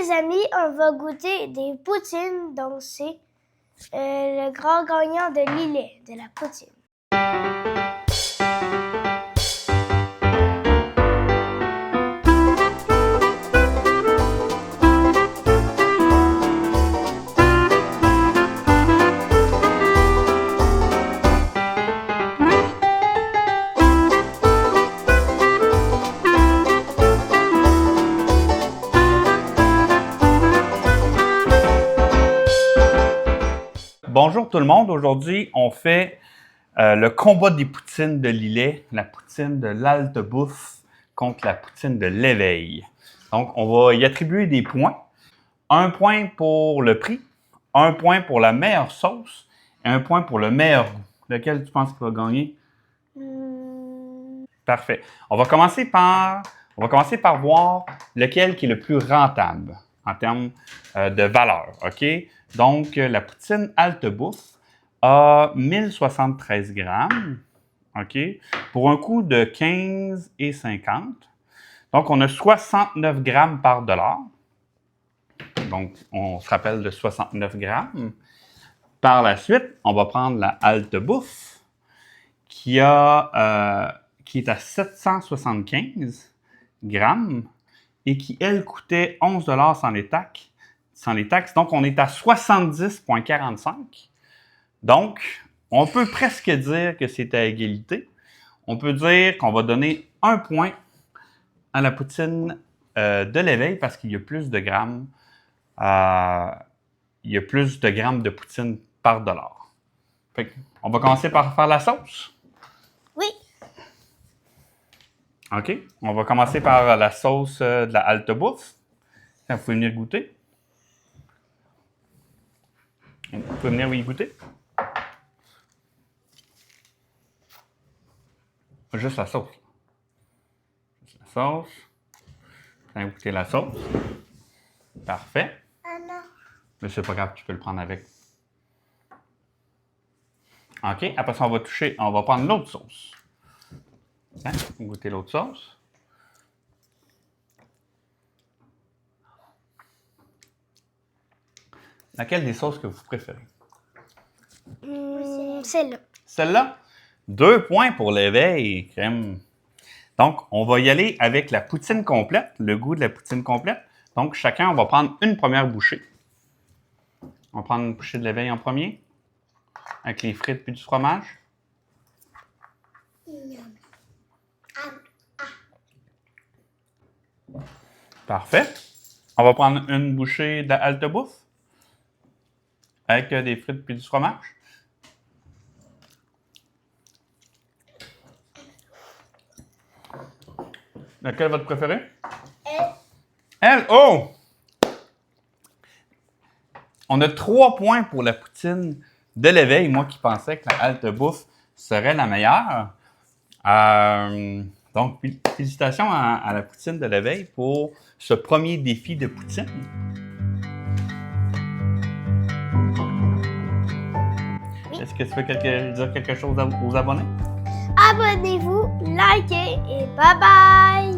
les amis, on va goûter des poutines. Donc, c'est le grand gagnant de Lillet, de la poutine. Bonjour tout le monde, aujourd'hui on fait le combat des poutines de Lillet, la poutine de l'Alte Bouffe contre la poutine de l'Éveil. Donc on va y attribuer des points. Un point pour le prix, un point pour la meilleure sauce et un point pour le meilleur goût. Lequel tu penses qu'il va gagner? Parfait. On va commencer par voir lequel qui est le plus rentable en termes de valeur. OK? Donc, la poutine Alte Bouffe a 1073 grammes. OK? Pour un coût de 15,50. Donc, on a 69 grammes par dollar. Donc, on se rappelle de 69 grammes. Par la suite, on va prendre la Alte Bouffe qui est à 775 grammes et qui, elle, coûtait 11 $ sans les taxes. Donc, on est à 70,45. Donc, on peut presque dire que c'est à égalité. On peut dire qu'on va donner un point à la poutine de l'Éveil parce qu'il y a plus de grammes. Il y a plus de grammes de poutine par dollar. Fait on va commencer par faire la sauce. Oui. OK. On va commencer par la sauce de la Alte Bouffe. Vous pouvez venir goûter. Vous pouvez venir y goûter. Juste la sauce. Juste la sauce. Vous allez goûter la sauce. Parfait. Ah non. Mais c'est pas grave, tu peux le prendre avec. OK. Après ça, on va prendre l'autre sauce. Hein? Goûter l'autre sauce. Laquelle des sauces que vous préférez? Celle-là. Celle-là? 2 points pour l'Éveil, crème. Donc, on va y aller avec la poutine complète, le goût de la poutine complète. Donc, chacun, on va prendre une première bouchée. On va prendre une bouchée de l'Éveil en premier, avec les frites puis du fromage. Parfait. On va prendre une bouchée de la Alte Bouffe, avec des frites puis du fromage. Laquelle est votre préférée? Elle? Oh! On a 3 points pour la poutine de l'Éveil. Moi qui pensais que la Alte Bouffe serait la meilleure. Donc, félicitations à la poutine de l'Éveil pour ce premier défi de poutine. Oui. Est-ce que tu veux dire quelque chose aux abonnés? Abonnez-vous, likez et bye bye!